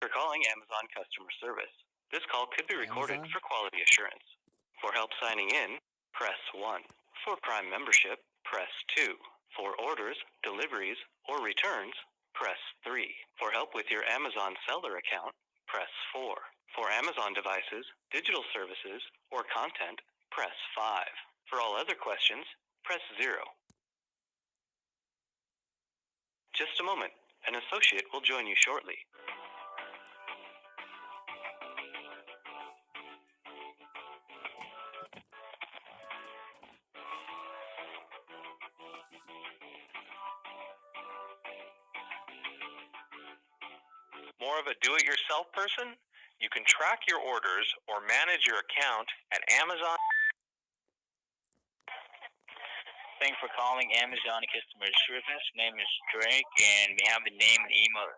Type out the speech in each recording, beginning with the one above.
For calling Amazon customer service. This call could be recorded Amazon? for quality assurance. For help signing in, press 1. For Prime membership, press 2. For orders, deliveries, or returns, press 3. For help with your Amazon seller account, press 4. For Amazon devices, digital services, or content, press 5. For all other questions, press 0. Just a moment. An associate will join you shortly. More of a do-it-yourself person? You can track your orders or manage your account at Amazon. Thanks for calling Amazon customer service. Name is Drake, and we have the name and email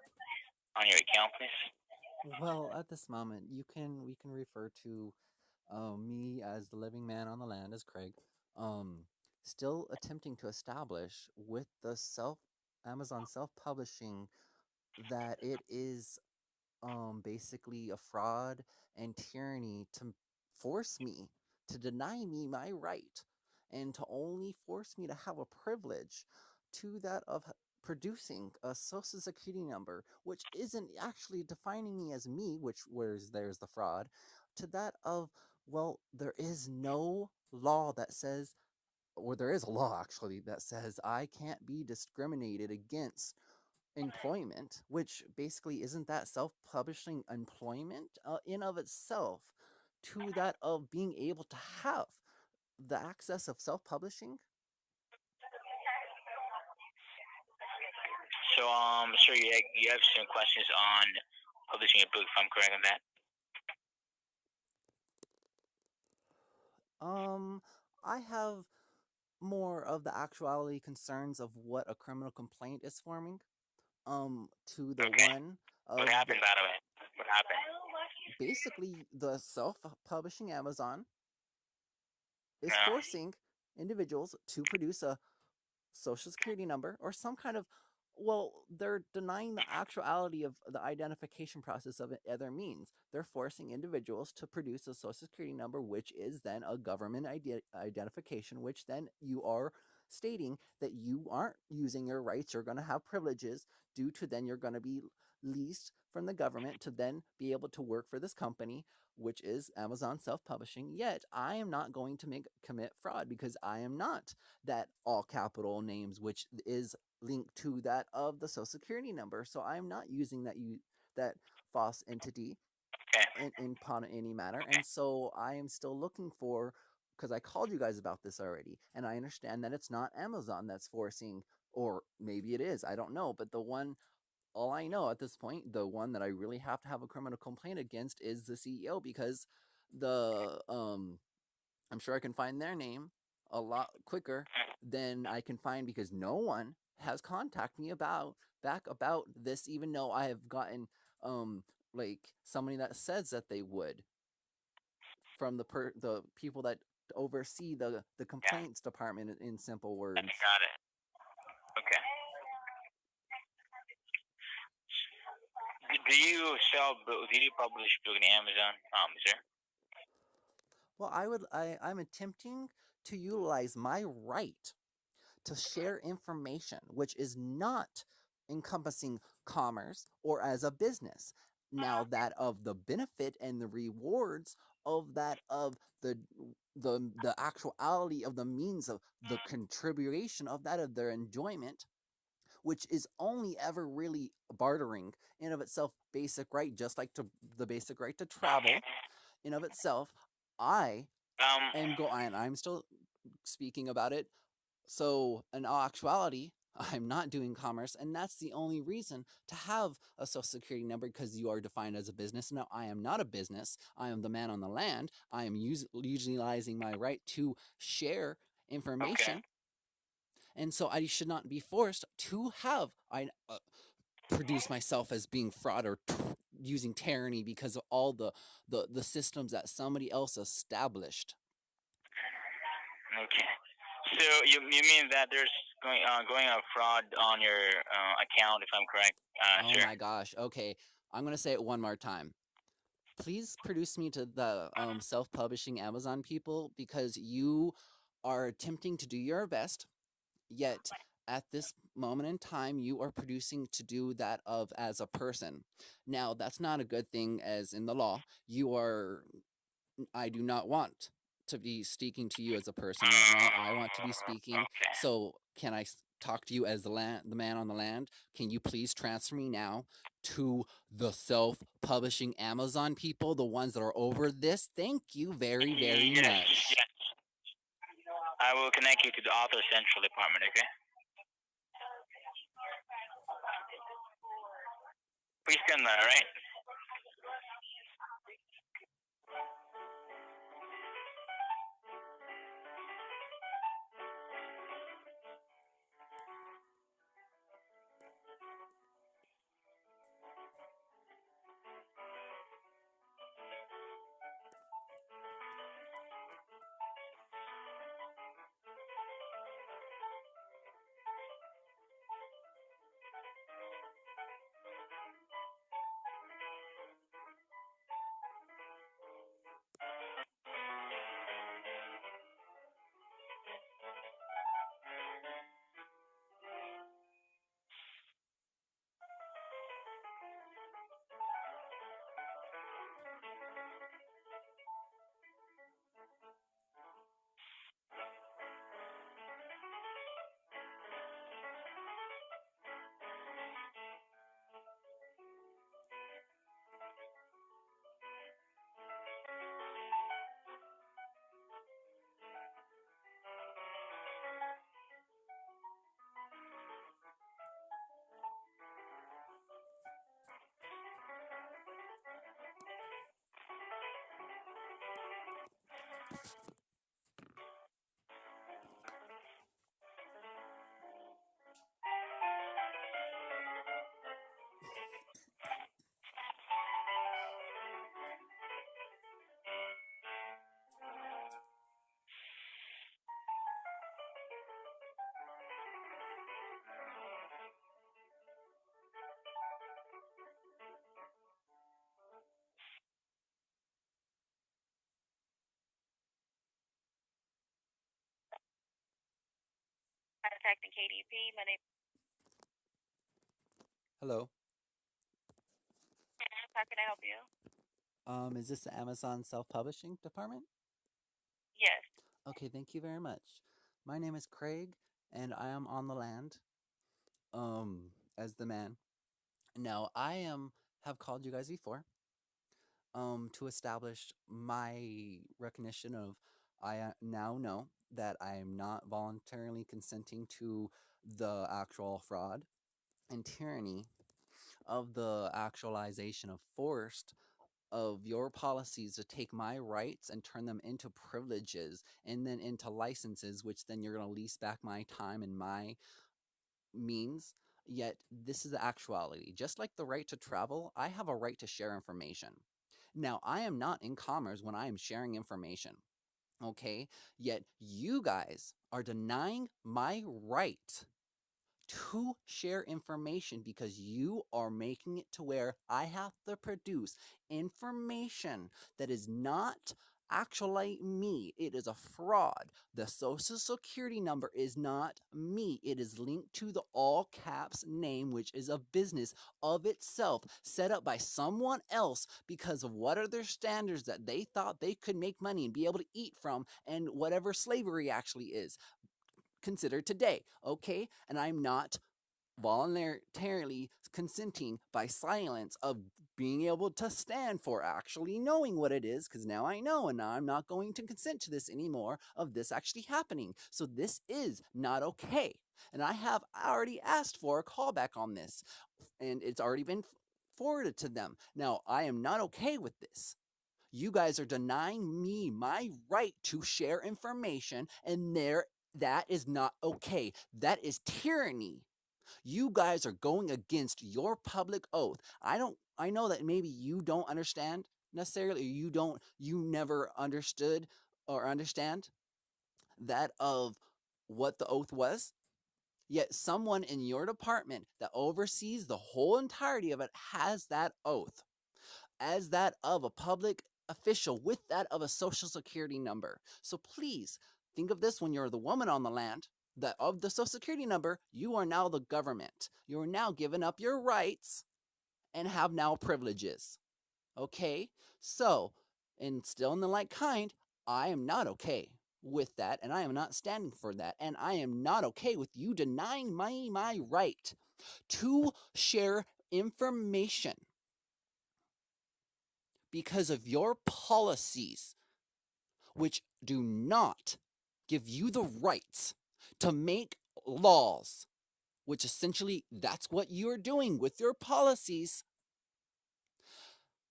on your account, please. Well, at this moment, we can refer to me as the living man on the land as Craig. Um, Still attempting to establish with the self Amazon self-publishing that it is basically a fraud and tyranny to force me to deny me my right and to only force me to have a privilege to that of producing a social security number which isn't actually defining me as me, which where's there's the fraud, to that of, well, there is no law that says, or there is a law actually that says I can't be discriminated against employment, which basically isn't that self-publishing employment in of itself, to that of being able to have the access of Sir, you have some questions on publishing a book, if I'm correct on that. self-publishing. I have more of the actuality concerns of what a criminal complaint is forming, to the Okay. one What of the happened, by the way? What happened? basically the self-publishing Amazon is Yeah. forcing individuals to produce a social security number or some kind of, well, they're denying the actuality of the identification process of other means. They're forcing individuals to produce a social security number, which is then a government identification, which then you are stating that you aren't using your rights, you're going to have privileges, due to then you're going to be leased from the government to then be able to work for this company, which is Amazon self-publishing. Yet I am not going to commit fraud because I am not that all capital names, which is linked to that of the social security number. So I'm not using that false entity Okay. in upon any matter. Okay. And so I am still looking for, because I called you guys about this already, and I understand that it's not Amazon that's forcing, or maybe it is, I don't know, but the one, all I know at this point, the one that I really have to have a criminal complaint against is the CEO, because the I'm sure I can find their name a lot quicker than I can find, because no one has contacted me about this, even though I have gotten um like somebody that says that they would, from the people that oversee the Yeah. complaints department, in simple Okay, words. got it. Okay. Do you sell? Do you publish book on Amazon, sir? Well, I'm attempting to utilize my right to share information, which is not encompassing commerce or as a business. Now, that of the benefit and the rewards of that of the actuality of the means of the contribution of that of their enjoyment, which is only ever really bartering in of itself, basic right, just like to the basic right to Okay. travel in of itself. I Um. and I'm still speaking about it, so in all actuality, I'm not doing commerce, and that's the only reason to have a social security number, because you are defined as a business. Now, I am not a business. I am the man on the land. I am utilizing my right to share Okay. information, and so I should not be forced to have I produce myself as being fraud or using tyranny because of all the systems that somebody else established. Okay. So you mean that there's going a fraud on your account, if I'm correct, Oh sir? my gosh. Okay. I'm going to say it one more time. Please produce me to the self-publishing Amazon people, because you are attempting to do your best, yet at this moment in time you are producing to do that of as a person. Now that's not a good thing, as in the law you are, I do not want to be speaking to you as a person right now. I want to be speaking. Okay. So can I talk to you as the man on the land? Can you please transfer me now to the self-publishing Amazon people, the ones that are over this? Thank you very, very Yes, much. yes. I will connect you to the Author Central Department, okay? Please stand there, alright? Contacting KDP. My name. Hello. How can I help you? Is this the Amazon self-publishing department? Yes. Okay, thank you very much. My name is Craig, and I am on the land, as the man. Now, I have called you guys before, to establish my recognition of, I now know that I am not voluntarily consenting to the actual fraud and tyranny of the actualization of forced of your policies to take my rights and turn them into privileges and then into licenses, which then you're going to lease back my time and my means. Yet, this is the actuality. Just like the right to travel, I have a right to share information. Now, I am not in commerce when I am sharing information. Okay? Yet, you guys are denying my right to share information because you are making it to where I have to produce information that is not actually me. It is a fraud. The social security number is not me. It is linked to the all caps name, which is a business of itself set up by someone else because of what are their standards that they thought they could make money and be able to eat from, and whatever slavery actually is considered today. Okay? And I'm not voluntarily consenting by silence of being able to stand for actually knowing what it is, because now I know, and now I'm not going to consent to this anymore of this actually happening. So this is not okay. And I have already asked for a callback on this, and it's already been forwarded to them. Now, I am not okay with this. You guys are denying me my right to share information, and that is not okay. That is tyranny. You guys are going against your public oath. I know that maybe you don't understand necessarily, or you never understood or understand that of what the oath was. Yet someone in your department that oversees the whole entirety of it has that oath as that of a public official with that of a social security number. So please think of this when you're the woman on the land, that of the social security number, you are now the government. You are now giving up your rights and have now privileges. Okay? So, and still in the like kind, I am not okay with that, and I am not standing for that, and I am not okay with you denying my right to share information because of your policies, which do not give you the rights to make laws, which essentially that's what you're doing with your policies.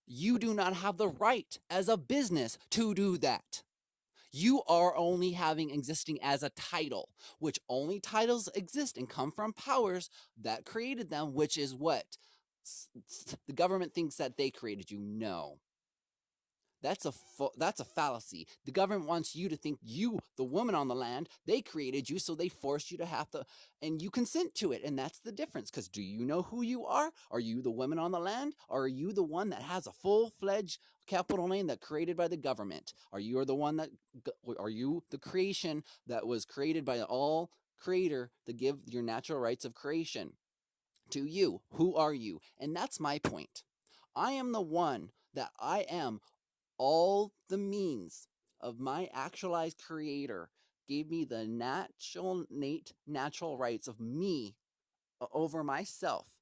You do not have the right as a business to do that. You are only having existing as a title, which only titles exist and come from powers that created them, which is what the government thinks that they created you. No. That's a fallacy. The government wants you to think you, the woman on the land, they created you, so they force you to have to, and you consent to it, and that's the difference. Because do you know who you are? Are you the woman on the land, or are you the one that has a full-fledged capital name that created by the government? Are you the one that? Are you the creation that was created by all creator to give your natural rights of creation to you? Who are you? And that's my point. I am the one that I am all the means of my actualized creator gave me the natural rights of me over myself.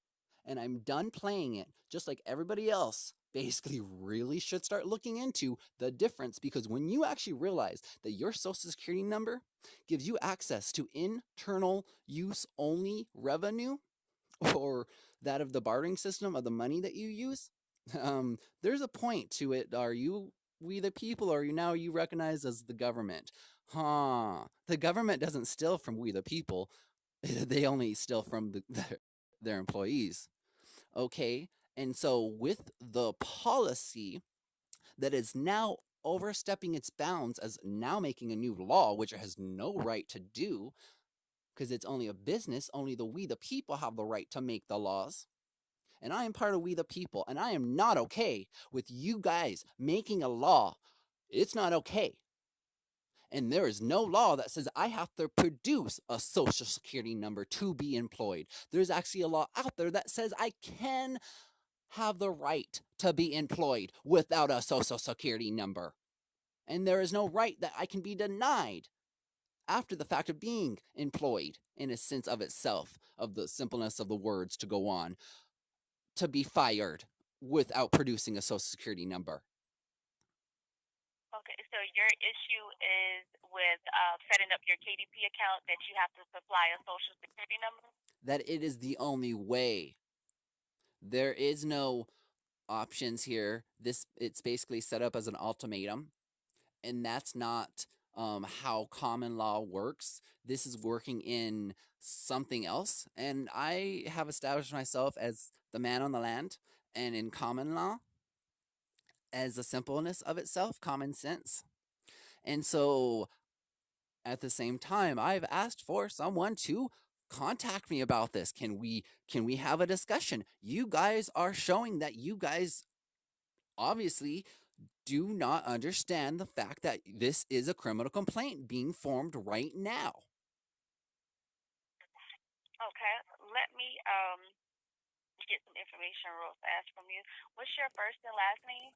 And I'm done playing it, just like everybody else basically really should start looking into the difference, because when you actually realize that your social security number gives you access to internal use only revenue, or that of the bartering system of the money that you use, there's a point to it. Are you we the people, or are you now you recognized as the government? The government doesn't steal from we the people. They only steal from their employees. Okay? And so with the policy that is now overstepping its bounds as now making a new law, which it has no right to do, because it's only a business, only we the people have the right to make the laws. And I am part of we the people, and I am not okay with you guys making a law. It's not okay. And there is no law that says I have to produce a social security number to be employed. There's actually a law out there that says I can have the right to be employed without a social security number. And there is no right that I can be denied after the fact of being employed, in a sense of itself, of the simpleness of the words to go on, to be fired without producing a social security number. Okay, so your issue is with setting up your KDP account that you have to supply a social security number? That it is the only way. There is no options here. It's basically set up as an ultimatum, and that's not how common law works. This is working in something else, and I have established myself as the man on the land, and in common law, as the simpleness of itself, common sense. And so at the same time, I've asked for someone to contact me about this. Can we have a discussion? You guys are showing that you guys obviously do not understand the fact that this is a criminal complaint being formed right now. Okay, let me get some information real fast from you. What's your first and last name?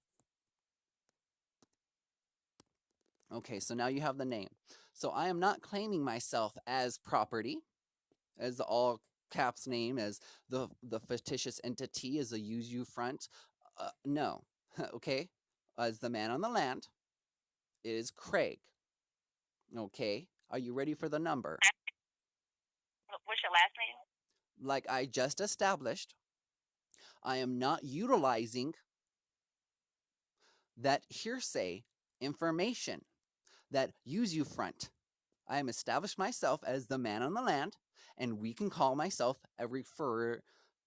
Okay, so now you have the name. So I am not claiming myself as property, as the all caps name, as the fictitious entity, as a use you front. No. Okay? As the man on the land, it is Craig. Okay? Are you ready for the number? What's your last name? Like I just established, I am not utilizing that hearsay information, that use you front. I am established myself as the man on the land, and we can call myself, refer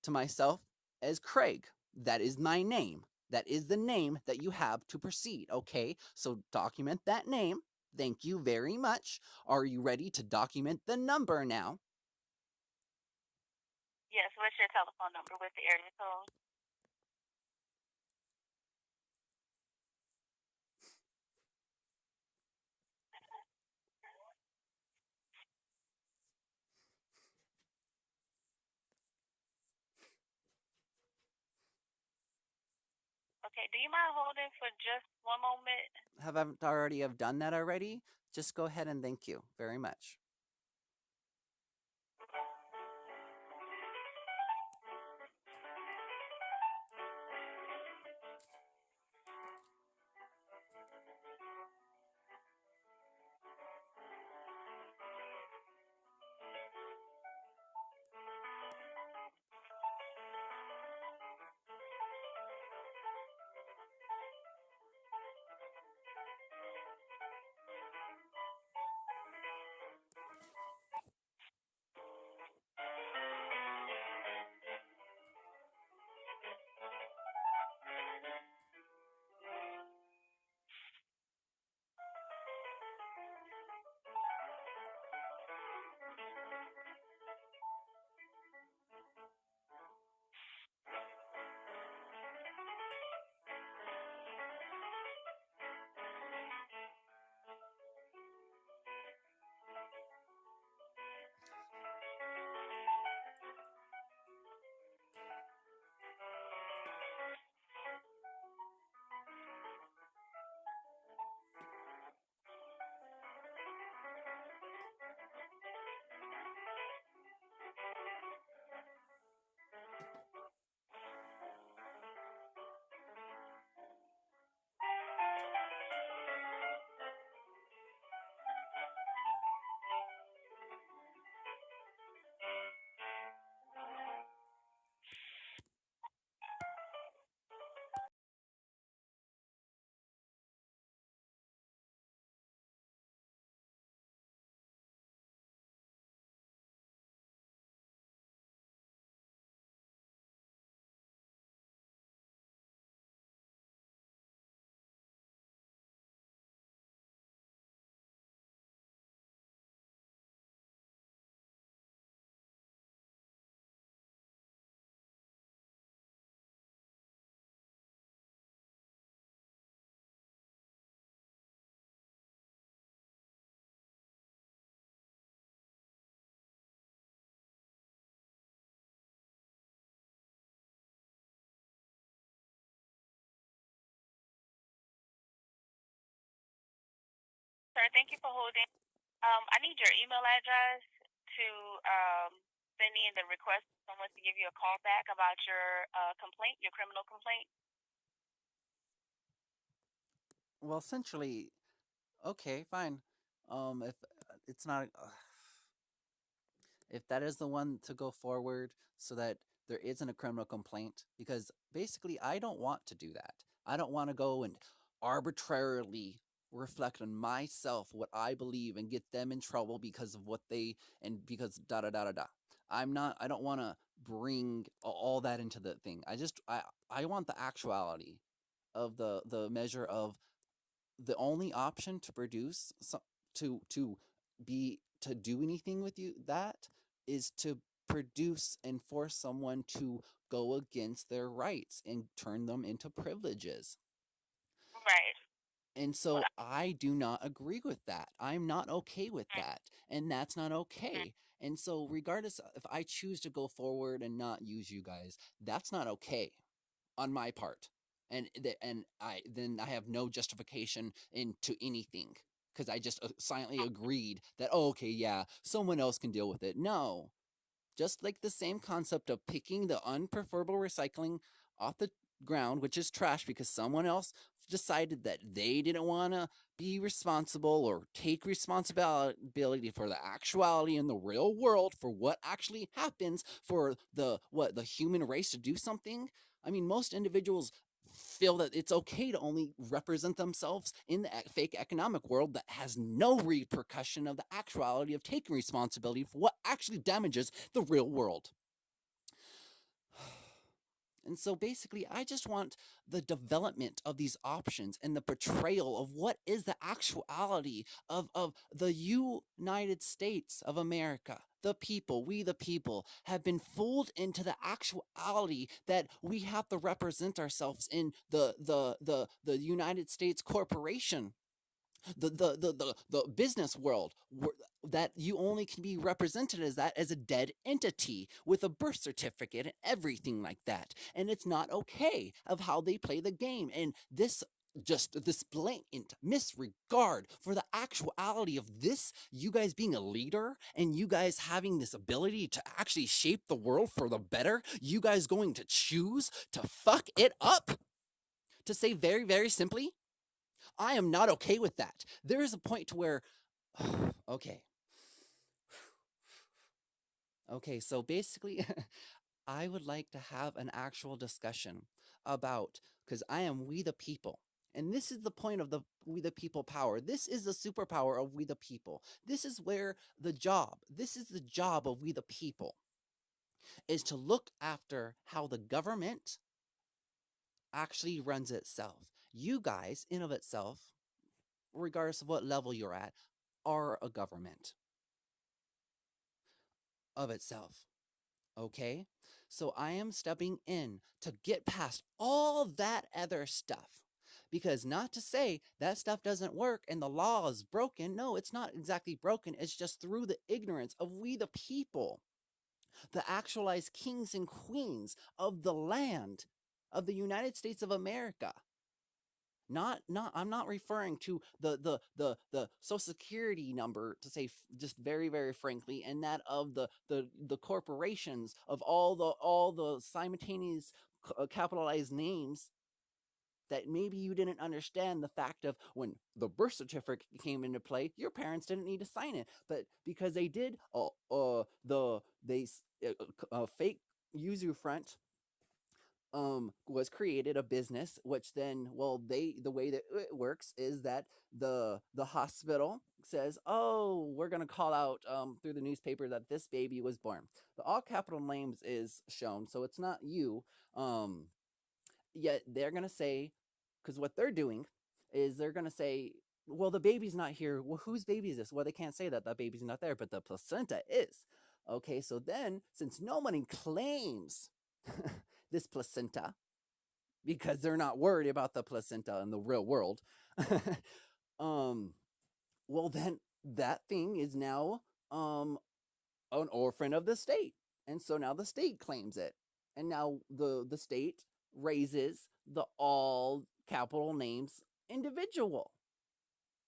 to myself as Craig. That is my name. That is the name that you have to proceed. Okay, so document that name. Thank you very much. Are you ready to document the number now? What's your telephone number with the area code? Okay. Do you mind holding for just one moment? Have I already have done that already? Just go ahead and thank you very much. Sir, thank you for holding. I need your email address to send in the request for someone to give you a call back about your complaint, your criminal complaint. Well, essentially, okay, fine. If it's not, if that is the one to go forward, so that there isn't a criminal complaint, because basically, I don't want to do that. I don't want to go and arbitrarily reflect on myself what I believe and get them in trouble because of what they and because da da da da da. I'm not. I don't want to bring all that into the thing. I want the actuality of the measure of the only option to produce to be to do anything with you that is to produce and force someone to go against their rights and turn them into privileges. Right. And Well, so I do not agree with that. I'm not okay with mm, that. And that's not mm, okay. And so regardless if I choose to go forward and not use you guys, that's not okay on my part, and I then I have no justification into anything because I just silently agreed that, oh, okay, yeah, someone else can deal with it. No, just like the same concept of picking the unpreferable recycling off the ground, which is trash because someone else decided that they didn't want to be responsible or take responsibility for the actuality in the real world for what actually happens for the human race to do something. I mean, most individuals feel that it's okay to only represent themselves in the fake economic world that has no repercussion of the actuality of taking responsibility for what actually damages the real world. And so basically, I just want the development of these options and the portrayal of what is the actuality of the United States of America, the people, we the people, have been fooled into the actuality that we have to represent ourselves in the United States corporation, the business world, that you only can be represented as that as a dead entity with a birth certificate and everything like that. And it's not okay of how they play the game. And this blatant misregard for the actuality of this, you guys being a leader and you guys having this ability to actually shape the world for the better, you guys going to choose to fuck it up. To say very, very simply, I am not okay with that. There is a point to where, okay. Okay, so basically, I would like to have an actual discussion about, because I am we the people. And this is the point of the we the people power. This is the superpower of we the people. This is this is the job of we the people, is to look after how the government actually runs itself. You guys, in of itself, regardless of what level you're at, are a government of itself. Okay? So I am stepping in to get past all that other stuff. Because not to say that stuff doesn't work and the law is broken. No, it's not exactly broken. It's just through the ignorance of we the people, the actualized kings and queens of the land of the United States of America. Not I'm not referring to the social security number, to say just very, very frankly, and that of the corporations of all the simultaneous capitalized names, that maybe you didn't understand the fact of when the birth certificate came into play, your parents didn't need to sign it, but because they did, fake user front was created a business, which then, well, the way that it works is that the hospital says, oh, we're going to call out through the newspaper that this baby was born. The all capital names is shown, so it's not you. Yet they're going to say, because what they're doing is they're going to say, well, the baby's not here. Well, whose baby is this? Well, they can't say that baby's not there, but the placenta is. Okay, so then, since nobody claims this placenta, because they're not worried about the placenta in the real world, well, then that thing is now an orphan of the state. And so now the state claims it. And now the state raises the all capital names individual,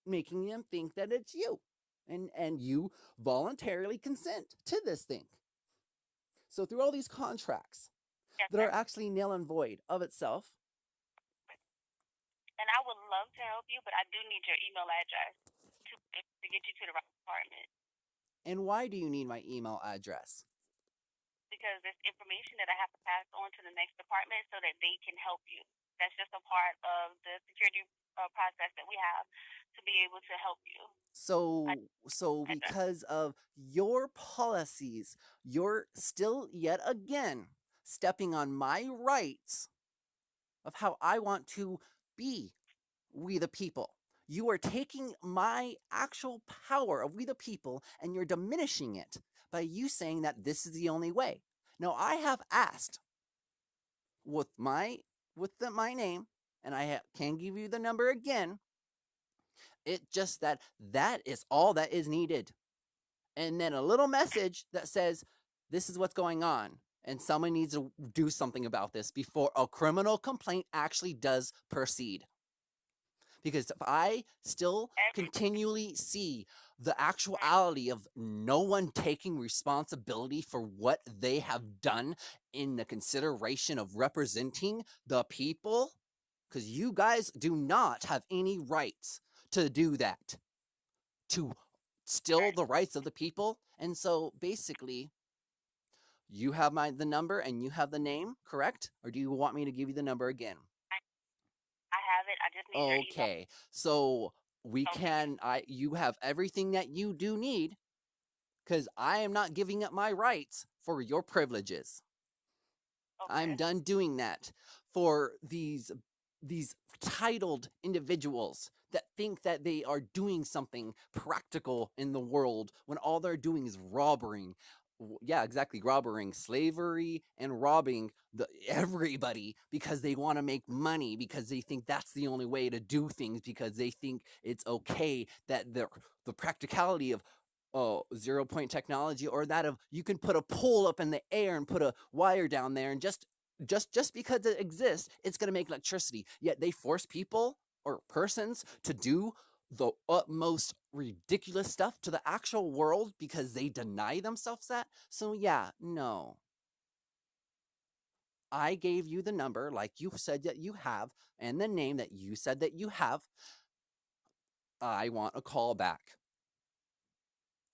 making them think that it's you. And you voluntarily consent to this thing. So through all these contracts Yes, that sir. are actually null and void of itself. And I would love to help you, but I do need your email address to get you to the right department, And why do you need my email address? because it's information that I have to pass on to the next department so that they can help you. That's just a part of the security process that we have to be able to help you. So because of your policies, you're still yet again stepping on my rights of how I want to be we the people. You are taking my actual power of we the people and you're diminishing it by you saying that this is the only way. Now I have asked with my name, and I can give you the number again. It just that is all that is needed. And then a little message that says, this is what's going on. And someone needs to do something about this before a criminal complaint actually does proceed. Because if I still continually see the actuality of no one taking responsibility for what they have done in the consideration of representing the people, because you guys do not have any rights to do that, to still the rights of the people. And so basically, you have the number and you have the name, correct? Or do you want me to give you the number again? I have it. I just need your email. Okay, so you have everything that you do need, because I am not giving up my rights for your privileges. Okay. I'm done doing that for these these titled individuals that think that they are doing something practical in the world when all they're doing is robbing. Yeah, exactly, robbing, slavery, and robbing everybody because they want to make money, because they think that's the only way to do things, because they think it's okay that the practicality of 0 point technology, or that of you can put a pole up in the air and put a wire down there, and just because it exists, it's going to make electricity. Yet they force people or persons to do the utmost ridiculous stuff to the actual world because they deny themselves that. So yeah, no. I gave you the number like you said that you have, and the name that you said that you have. I want a call back.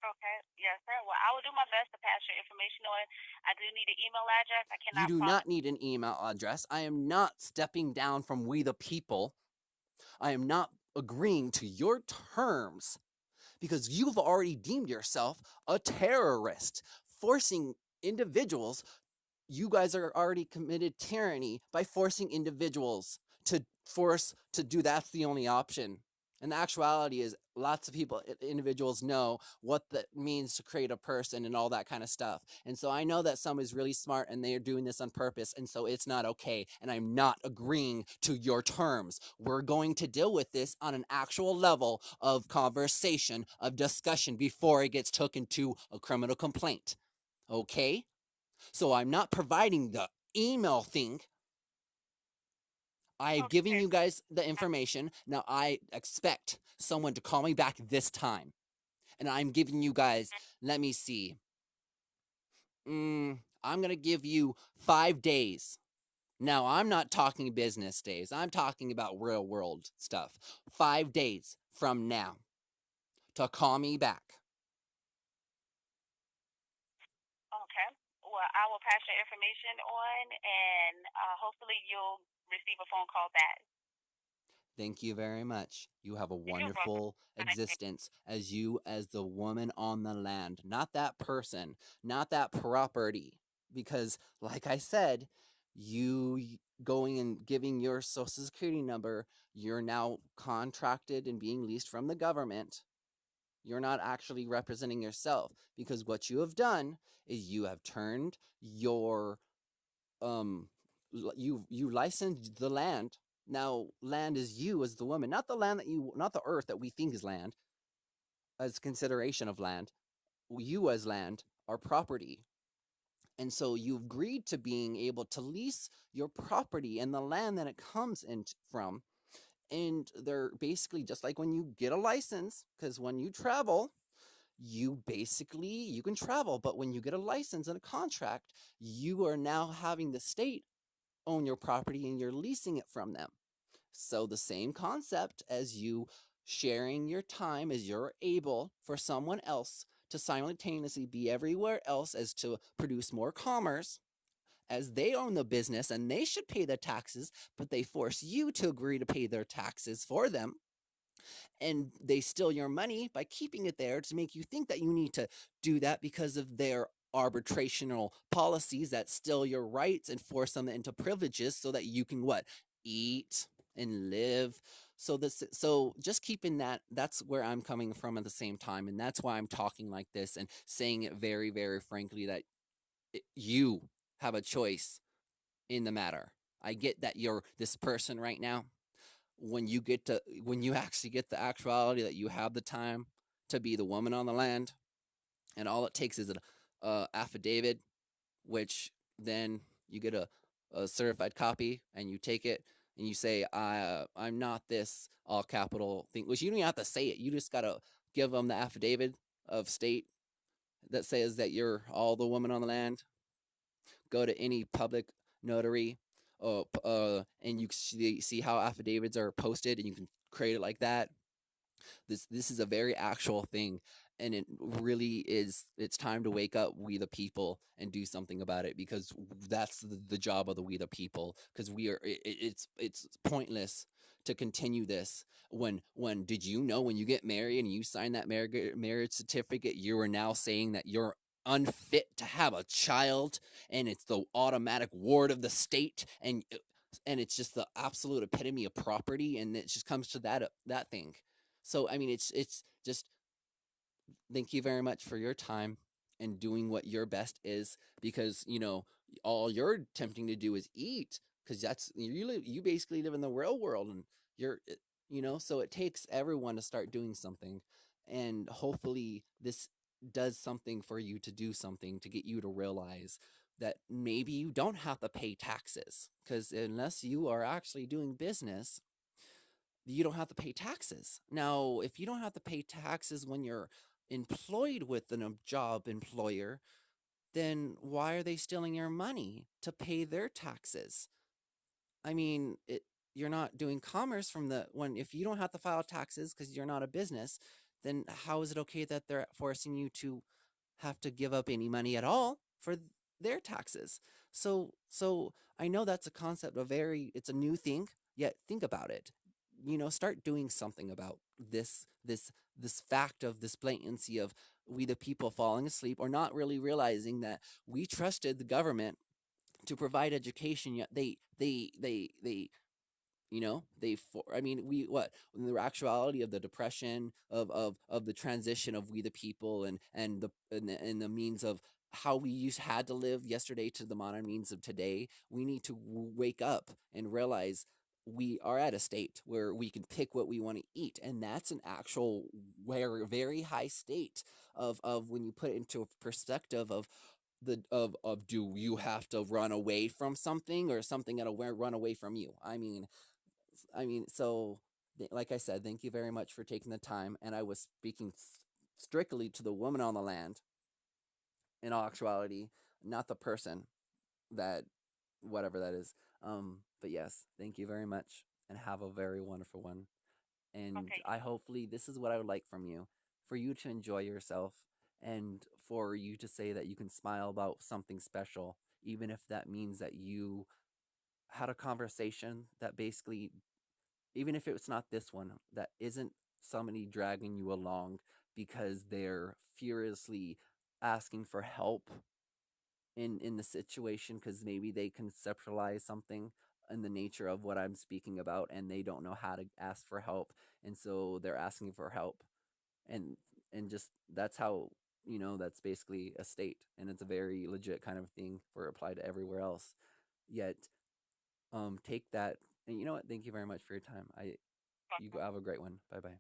Okay. Yes, sir. Well, I will do my best to pass your information on. I do need an email address. I You cannot do promise. not need an email address. I am not stepping down from We the People. I am not agreeing to your terms because you've already deemed yourself a terrorist, forcing individuals. You guys are already committed tyranny by forcing individuals to do that's the only option. And the actuality is lots of people, individuals, know what that means to create a person and all that kind of stuff. And so I know that some is really smart and they are doing this on purpose, and so it's not okay, and I'm not agreeing to your terms. We're going to deal with this on an actual level of conversation, of discussion, before it gets taken to a criminal complaint. Okay? So I'm not providing the email thing. I've given Okay. you guys the information. Now I expect someone to call me back this time. And I'm giving you guys, let me see. I'm going to give you 5 days. Now, I'm not talking business days. I'm talking about real world stuff. 5 days from now to call me back. Okay. Well, I will pass your information on, and hopefully you'll receive a phone call back. Thank you very much. You have a You're welcome. wonderful existence as you, as the woman on the land, not that person, not that property. Because, like I said, you going and giving your social security number, you're now contracted and being leased from the government. You're not actually representing yourself, because what you have done is you have turned your you licensed the land. Now land is you as the woman, not the land that you, not the earth that we think is land as consideration of land. You as land are property, and so you've agreed to being able to lease your property and the land that it comes in from. And they're basically just like when you get a license, because when you travel, you can travel, but when you get a license and a contract, you are now having the state own your property and you're leasing it from them. So the same concept as you sharing your time as you're able for someone else to simultaneously be everywhere else as to produce more commerce, as they own the business and they should pay the taxes, but they force you to agree to pay their taxes for them, and they steal your money by keeping it there to make you think that you need to do that because of their arbitrational policies that steal your rights and force them into privileges so that you can what, eat and live. So just keeping that's where I'm coming from at the same time, and that's why I'm talking like this and saying it very, very frankly, that you have a choice in the matter. I get that you're this person right now. When you actually get the actuality that you have the time to be the woman on the land, and all it takes is an affidavit, which then you get a certified copy, and you take it and you say, I'm not this all capital thing, which you don't even have to say it. You just gotta give them the affidavit of state that says that you're all the woman on the land. Go to any public notary, and you see how affidavits are posted, and you can create it like that. This is a very actual thing, and it really is. It's time to wake up, we the people, and do something about it, because that's the job of the we the people. Because we are, it's pointless to continue this. When did you know, when you get married and you sign that marriage certificate, you are now saying that you're unfit to have a child, and it's the automatic ward of the state, and and it's just the absolute epitome of property, and it just comes to that thing. So I mean, it's just thank you very much for your time and doing what your best is, because all you're attempting to do is eat, because you basically live in the real world, and you're so it takes everyone to start doing something, and hopefully this does something for you, to do something to get you to realize that maybe you don't have to pay taxes, because unless you are actually doing business, you don't have to pay taxes. Now, if you don't have to pay taxes when you're employed with a job employer, then why are they stealing your money to pay their taxes? I mean, you're not doing commerce from the when if you don't have to file taxes because you're not a business, then how is it okay that they're forcing you to have to give up any money at all for their taxes? So I know that's a concept, it's a new thing, yet think about it. Start doing something about this fact of this blatancy of we the people falling asleep, or not really realizing that we trusted the government to provide education, yet they I mean, we what in the actuality of the depression of the transition of we the people, and the means of how we had to live yesterday to the modern means of today. We need to wake up and realize we are at a state where we can pick what we want to eat, and that's an actual very high state of when you put it into a perspective of do you have to run away from something, or something that'll run away from you? I mean, so like I said, thank you very much for taking the time. And I was speaking strictly to the woman on the land, in all actuality, not the person that, whatever that is. But yes, thank you very much, and have a very wonderful one. And Okay. I hopefully this is what I would like from you, for you to enjoy yourself, and for you to say that you can smile about something special, even if that means that you had a conversation that basically, even if it's not this one, that isn't somebody dragging you along because they're furiously asking for help in the situation, because maybe they conceptualize something in the nature of what I'm speaking about, and they don't know how to ask for help, and so they're asking for help. And just that's how, that's basically a state, and it's a very legit kind of thing for applied to everywhere else. Yet take that, and you know what, thank you very much for your time. You go have a great one. Bye bye.